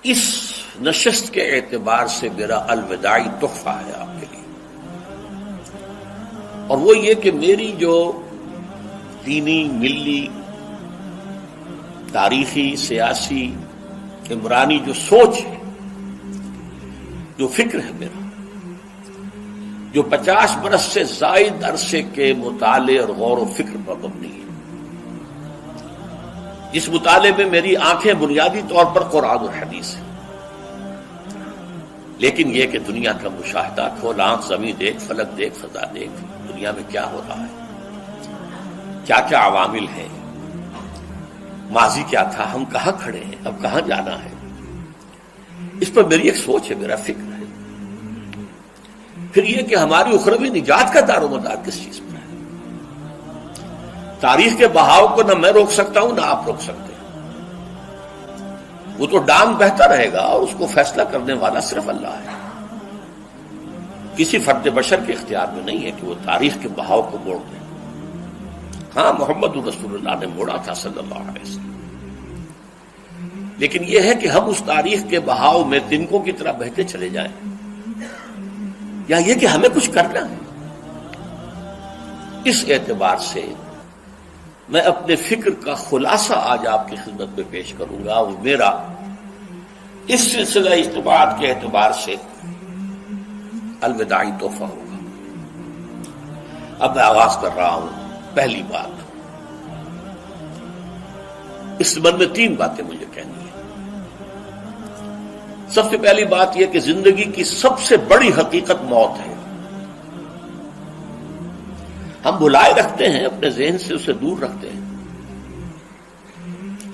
اس نشست کے اعتبار سے میرا الوداعی تحفہ ہے آپ کے لیے، اور وہ یہ کہ میری جو دینی، ملی، تاریخی، سیاسی، عمرانی جو سوچ ہے، جو فکر ہے میرا، جو 50 برس سے زائد عرصے کے مطالعے اور غور و فکر پر مبنی ہے، جس مطالعے میں میری آنکھیں بنیادی طور پر قرآن اور حدیث ہے، لیکن یہ کہ دنیا کا مشاہدہ، کھول آنکھ، زمین دیکھ، فلک دیکھ، فضا دیکھ، دنیا میں کیا ہو رہا ہے، کیا کیا عوامل ہیں، ماضی کیا تھا، ہم کہاں کھڑے ہیں، اب کہاں جانا ہے، اس پر میری ایک سوچ ہے، میرا فکر ہے۔ پھر یہ کہ ہماری اخروی نجات کا دار و مدار کس چیز پر ہے۔ تاریخ کے بہاؤ کو نہ میں روک سکتا ہوں، نہ آپ روک سکتے ہیں، وہ تو ڈانگ بہتا رہے گا، اور اس کو فیصلہ کرنے والا صرف اللہ ہے۔ کسی فرد بشر کے اختیار میں نہیں ہے کہ وہ تاریخ کے بہاؤ کو موڑ دے۔ ہاں، محمد رسول اللہ نے موڑا تھا صلی اللہ علیہ وسلم، لیکن یہ ہے کہ ہم اس تاریخ کے بہاؤ میں تنکوں کی طرح بہتے چلے جائیں، یا یہ کہ ہمیں کچھ کرنا ہے۔ اس اعتبار سے میں اپنے فکر کا خلاصہ آج آپ کی خدمت میں پیش کروں گا، اور میرا اس سلسلہ اجتماعات کے اعتبار سے الوداعی تحفہ ہوگا۔ اب میں آغاز کر رہا ہوں۔ پہلی بات، اس سبب میں 3 باتیں مجھے کہنی ہیں۔ سب سے پہلی بات یہ کہ زندگی کی سب سے بڑی حقیقت موت ہے۔ ہم بھلائے رکھتے ہیں، اپنے ذہن سے اسے دور رکھتے ہیں،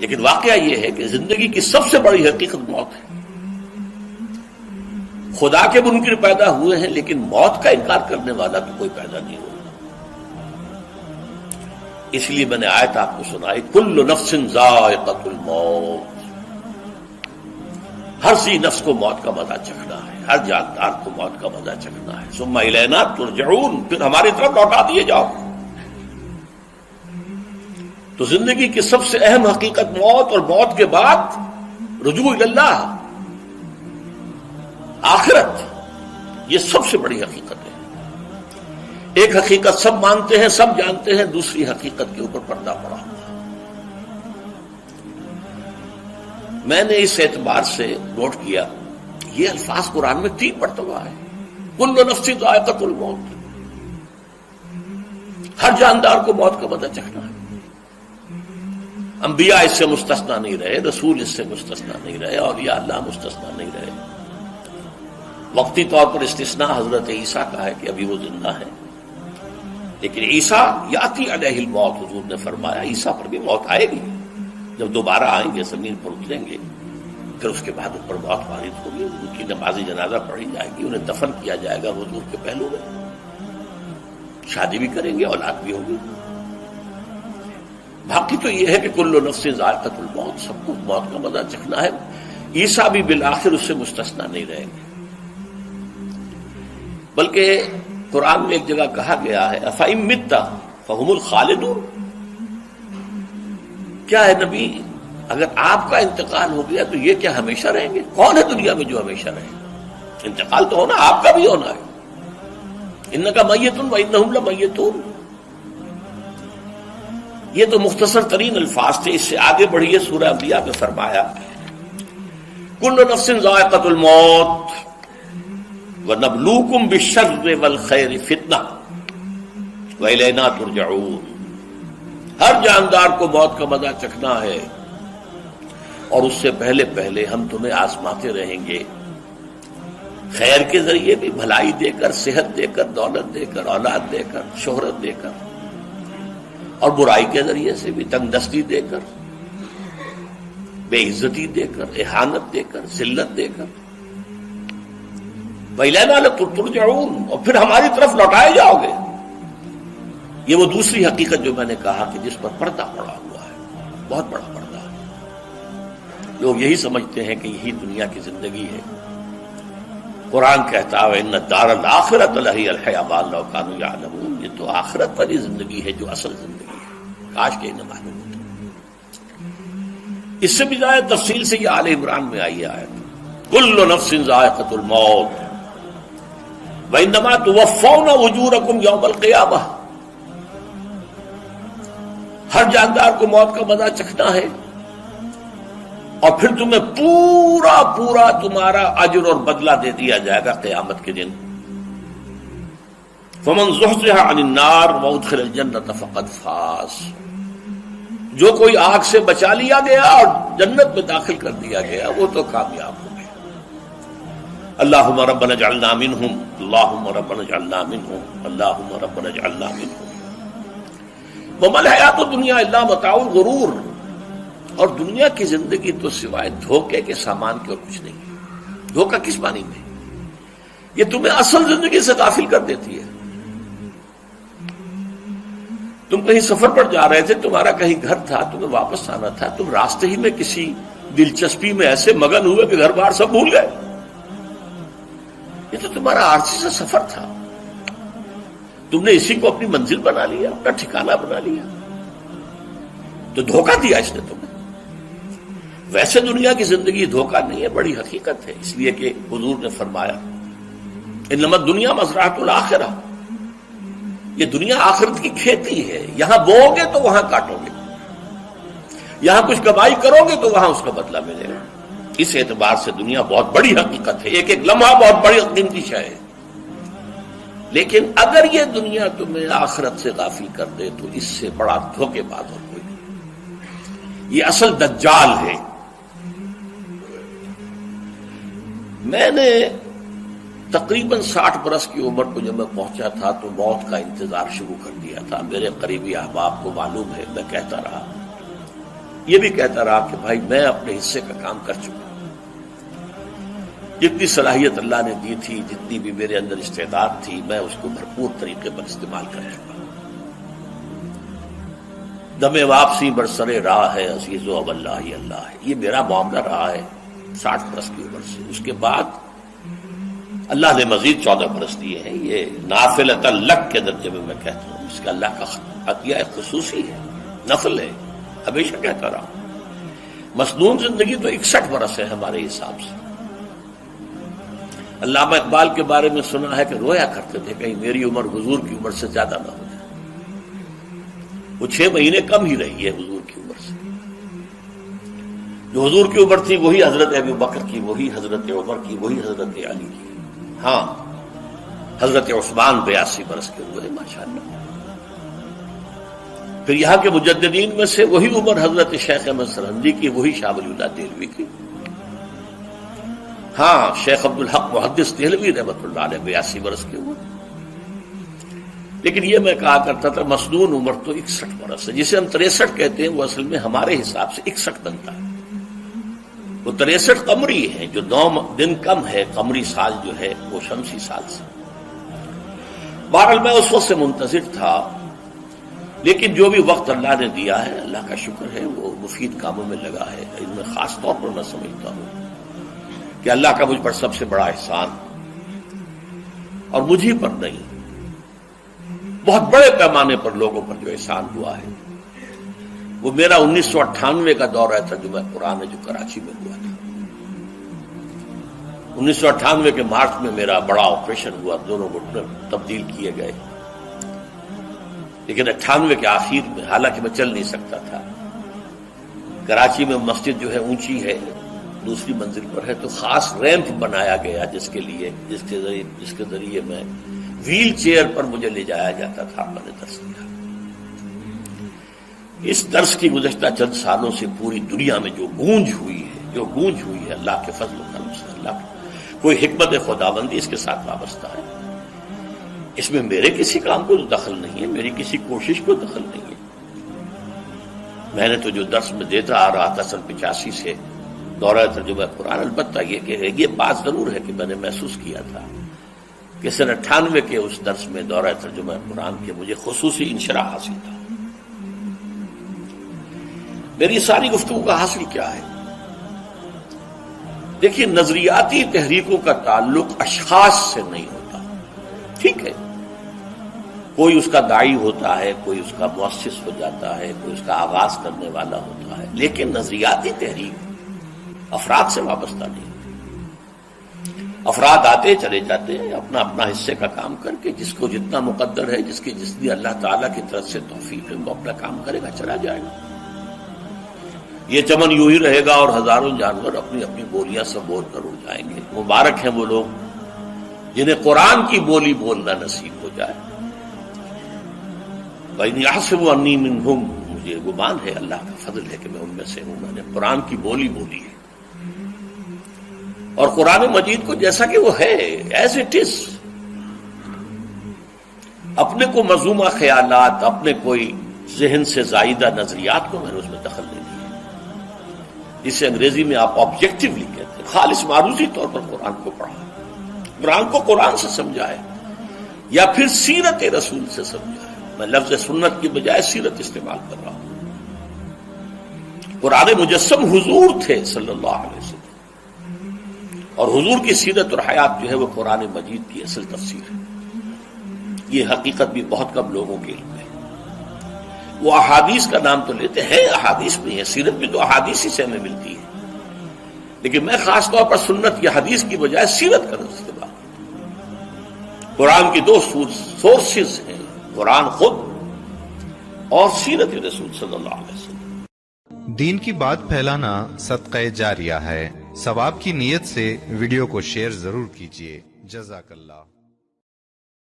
لیکن واقعہ یہ ہے کہ زندگی کی سب سے بڑی حقیقت موت ہے۔ خدا کے منکر پیدا ہوئے ہیں، لیکن موت کا انکار کرنے والا تو کوئی پیدا نہیں ہوا۔ اس لیے میں نے آیت آپ کو سنائی، کل نفس ذائقۃ الموت، ہر ذی نفس کو موت کا مزہ چکھنا ہے، ہر جاندار کو موت کا مزہ چکھنا ہے۔ ثم الینا ترجعون، پھر ہماری طرف لوٹا دیے جاؤ۔ تو زندگی کی سب سے اہم حقیقت موت، اور موت کے بعد رجوع اللہ، آخرت، یہ سب سے بڑی حقیقت ہے۔ ایک حقیقت سب مانتے ہیں، سب جانتے ہیں، دوسری حقیقت کے اوپر پردہ پڑا ہوا۔ میں نے اس اعتبار سے نوٹ کیا، یہ الفاظ قرآن میں 3 مرتبہ ہے، کل نفس ذائقۃ الموت، ہر جاندار کو موت کا مزہ چکھنا ہے۔ انبیاء اس سے مستثنا نہیں رہے، رسول اس سے مستثنا نہیں رہے، اولیاء اللہ مستثنا نہیں رہے۔ وقتی طور پر استثناء حضرت عیسیٰ کا ہے کہ ابھی وہ زندہ ہے، لیکن عیسیٰ یاتی علیہ الموت، حضور نے فرمایا عیسیٰ پر بھی موت آئے گی، جب دوبارہ آئیں گے، زمین پر اتریں گے، پھر اس کے بعد ان پر موت وارد ہوگی، ان کی نماز جنازہ پڑھی جائے گی، انہیں دفن کیا جائے گا حضور کے پہلو میں، شادی بھی کریں گے، اولاد بھی ہوگی۔ باقی تو یہ ہے کہ کل نفس ذائقۃ الموت، سب کو موت کا مزہ چکھنا ہے۔ عیسیٰ بھی بالآخر اس سے مستثنا نہیں رہیں گے، بلکہ قرآن میں ایک جگہ کہا گیا ہے افإن مت فهم الخالدون، کیا ہے نبی، اگر آپ کا انتقال ہو گیا تو یہ کیا ہمیشہ رہیں گے؟ کون ہے دنیا میں جو ہمیشہ رہے؟ انتقال تو ہونا، آپ کا بھی ہونا ہے۔ انک میت وانہم لمیتون، یہ تو مختصر ترین الفاظ تھے۔ اس سے آگے بڑھیے، سورہ انبیاء میں فرمایا کل نفس ذائقۃ الموت وَنَبْلُوكُمْ بِالشَّرِّ وَالْخَيْرِ فِتْنَةً وَإِلَيْنَا تُرْجَعُونَ، ہر جاندار کو موت کا مزہ چکھنا ہے، اور اس سے پہلے پہلے ہم تمہیں آزماتے رہیں گے، خیر کے ذریعے بھی، بھلائی دے کر، صحت دے کر، دولت دے کر، اولاد دے کر، شہرت دے کر، اور برائی کے ذریعے سے بھی، تنگ دستی دے کر، بے عزتی دے کر، اہانت دے کر، ذلت دے کر، وَإِلَيْنَا تُرْجَعُونَ، اور پھر ہماری طرف لوٹائے جاؤ گے۔ یہ وہ دوسری حقیقت جو میں نے کہا کہ جس پر پردہ پڑا ہوا ہے، بہت بڑا پردہ ہے۔ لوگ یہی سمجھتے ہیں کہ یہی دنیا کی زندگی ہے۔ قرآن کہتا ہے ان الدار الآخرۃ لہی الحیوان لو کانوا یعلمون، یہ تو آخرت والی زندگی ہے جو اصل زندگی ہے، کاش کہ انہیں معلوم ہوتا۔ اس سے بھی زیادہ تفصیل سے یہ آل عمران میں آئی آیت، کل نفس ذائقۃ الموت وانما توفون اجورکم یوم القیامہ، ہر جاندار کو موت کا مزہ چکھنا ہے اور پھر تمہیں پورا پورا تمہارا اجر اور بدلہ دے دیا جائے گا قیامت کے دن۔ فمن زحزح عن النار وادخل الجنۃ فقد فاز، جو کوئی آگ سے بچا لیا گیا اور جنت میں داخل کر دیا گیا وہ تو کامیاب ہو گیا۔ اللہم ربنا اجعلنا منہم، اللہم ربنا اجعلنا منہم، اللہم ربنا اجعلنا منہم۔ وما الحیات الدنیا الا متاع الغرور، اور دنیا کی زندگی تو سوائے دھوکے کے سامان کے اور کچھ نہیں۔ دھوکہ کس معنی میں؟ یہ تمہیں اصل زندگی سے غافل کر دیتی ہے۔ تم کہیں سفر پر جا رہے تھے، تمہارا کہیں گھر تھا، تمہیں واپس آنا تھا، تم راستے ہی میں کسی دلچسپی میں ایسے مگن ہوئے کہ گھر بار سب بھول گئے۔ یہ تو تمہارا عارضی سا سفر تھا، تم نے اسی کو اپنی منزل بنا لیا، اپنا ٹھکانہ بنا لیا، تو دھوکہ دیا اس نے تمہیں۔ ویسے دنیا کی زندگی دھوکہ نہیں ہے، بڑی حقیقت ہے، اس لیے کہ حضور نے فرمایا انما الدنیا مزرعۃ الآخرہ، یہ دنیا آخرت کی کھیتی ہے، یہاں بو گے تو وہاں کاٹو گے، یہاں کچھ کمائی کرو گے تو وہاں اس کا بدلہ ملے گا۔ اس اعتبار سے دنیا بہت بڑی حقیقت ہے، ایک ایک لمحہ بہت بڑی قیمتی شے ہے، لیکن اگر یہ دنیا تمہیں آخرت سے غافل کر دے تو اس سے بڑا دھوکے باز اور کوئی نہیں۔ یہ اصل دجال ہے۔ میں نے تقریباً 60 برس کی عمر کو جب میں پہنچا تھا تو موت کا انتظار شروع کر دیا تھا۔ میرے قریبی احباب کو معلوم ہے، میں کہتا رہا، یہ بھی کہتا رہا کہ بھائی میں اپنے حصے کا کام کر چکا، جتنی صلاحیت اللہ نے دی تھی، جتنی بھی میرے اندر استعداد تھی، میں اس کو بھرپور طریقے پر استعمال کر چکا۔ دم واپسی برسر راہ ہے عزیز و اب اللہ ہی اللہ ہے، یہ میرا معاملہ رہا ہے 60 برس کی عمر سے۔ اس کے بعد اللہ نے مزید 14 برس دیے ہیں، یہ نافلۃ لک کے درجے میں کہتا ہوں، اس کا اللہ کا عطیہ خصوصی ہے، نفل ہے، ہمیشہ کہتا رہا ہوں۔ مسنون زندگی تو 61 برس ہے ہمارے حساب سے۔ علامہ اقبال کے بارے میں سنا ہے کہ رویا کرتے تھے کہیں میری عمر حضور کی عمر سے زیادہ نہ ہو جائے۔ وہ 6 مہینے کم ہی رہی ہے حضور کی عمر سے۔ جو حضور کی عمر تھی وہی حضرت ابو بکر کی، وہی حضرت عمر کی، وہی حضرت علی کی۔ ہاں حضرت عثمان 82 برس کے ہوئے ماشاءاللہ۔ پھر یہاں کے مجددین میں سے وہی عمر حضرت شیخ احمد سرہندی کی، وہی شاہ ولی اللہ دہلوی کی۔ ہاں شیخ عبدالحق محدث دہلوی رحمۃ اللہ علیہ 82 برس کے ہوئے۔ لیکن یہ میں کہا کرتا تھا مسنون عمر تو 61 برس ہے، جسے ہم 63 کہتے ہیں وہ اصل میں ہمارے حساب سے 61 بنتا ہے۔ وہ 63 قمری ہے، جو 9 دن کم ہے قمری سال جو ہے وہ شمسی سال سے۔ بہرحال میں اس وقت سے منتظر تھا، لیکن جو بھی وقت اللہ نے دیا ہے اللہ کا شکر ہے، وہ مفید کاموں میں لگا ہے۔ ان میں خاص طور پر میں سمجھتا ہوں کہ اللہ کا مجھ پر سب سے بڑا احسان، اور مجھے پر نہیں، بہت بڑے پیمانے پر لوگوں پر جو احسان ہوا ہے، وہ میرا 1998 کا دورہ ترجمہ قرآن جو کراچی میں ہوا تھا۔ 1998 کے مارچ میں میرا بڑا آپریشن ہوا، دونوں گھٹنے تبدیل کیے گئے، لیکن 98 کے آخر میں، حالانکہ میں چل نہیں سکتا تھا، کراچی میں مسجد جو ہے اونچی ہے، دوسری منزل پر ہے، تو خاص ریمپ بنایا گیا جس کے ذریعے میں ویل چیئر پر مجھے لے جایا جاتا تھا۔ میں نے درس دیا۔ اس درس کی گزشتہ چند سالوں سے پوری دنیا میں جو گونج ہوئی ہے اللہ کے فضل و کرم سے، اللہ کی کوئی حکمت خداوندی اس کے ساتھ وابستہ ہے۔ اس میں میرے کسی کام کو دخل نہیں ہے، میری کسی کوشش کو دخل نہیں ہے۔ میں نے تو جو درس میں دیتا آ رہا تھا سن 85 سے دورہ ترجمہ قرآن، البتہ یہ بات ضرور ہے کہ میں نے محسوس کیا تھا کہ سن 98 کے اس درس میں دورہ ترجمہ قرآن کے مجھے خصوصی انشراح حاصل تھا۔ میری ساری گفتگو کا حاصل کیا ہے؟ دیکھیے، نظریاتی تحریکوں کا تعلق اشخاص سے نہیں ہوتا، ٹھیک ہے، کوئی اس کا داعی ہوتا ہے، کوئی اس کا مؤسس ہو جاتا ہے، کوئی اس کا آغاز کرنے والا ہوتا ہے، لیکن نظریاتی تحریک افراد سے وابستہ نہیں۔ افراد آتے چلے جاتے ہیں اپنا اپنا حصے کا کام کر کے، جس کو جتنا مقدر ہے، جس کی اللہ تعالیٰ کی طرف سے توفیق ہے، وہ اپنا کام کرے گا، چلا جائے گا۔ یہ چمن یوں ہی رہے گا اور ہزاروں جانور اپنی اپنی بولیاں سب بول کر اڑ جائیں گے۔ مبارک ہیں وہ لوگ جنہیں قرآن کی بولی بولنا نصیب ہو جائے۔ وَإِنْ يَحْسَبُ أَنِّي مِنْهُمْ، مجھے گمان ہے، اللہ کا فضل ہے کہ میں ان میں سے ہوں، میں نے قرآن کی بولی بولی ہے، اور قرآن مجید کو جیسا کہ وہ ہے ایز اٹ از، اپنے کو مذمومہ خیالات، اپنے کوئی ذہن سے زائدہ نظریات کو میں نے اس میں دخل نہیں دیا، جسے انگریزی میں آپ آبجیکٹیولی کہتے ہیں، خالص معروضی طور پر قرآن کو پڑھا، قرآن کو قرآن سے سمجھا ہے، یا پھر سیرت رسول سے سمجھا ہے۔ میں لفظ سنت کی بجائے سیرت استعمال کر رہا ہوں۔ قرآن مجسم حضور تھے صلی اللہ علیہ وسلم، اور حضور کی سیرت اور حیات جو ہے وہ قرآن مجید کی اصل تفسیر ہے۔ یہ حقیقت بھی بہت کم لوگوں کے علم ہے۔ وہ احادیث کا نام تو لیتے ہیں، احادیث بھی ہے، سیرت بھی تو احادیث ہی سے ہمیں ملتی ہے، لیکن میں خاص طور پر سنت یا حدیث کی بجائے سیرت کا استعمال۔ قرآن کی دو سورسز ہیں، قرآن خود اور سیرت رسول صلی اللہ علیہ وسلم۔ دین کی بات پھیلانا صدقہ جاریہ ہے، ثواب کی نیت سے ویڈیو کو شیئر ضرور کیجیے۔ جزاک اللہ۔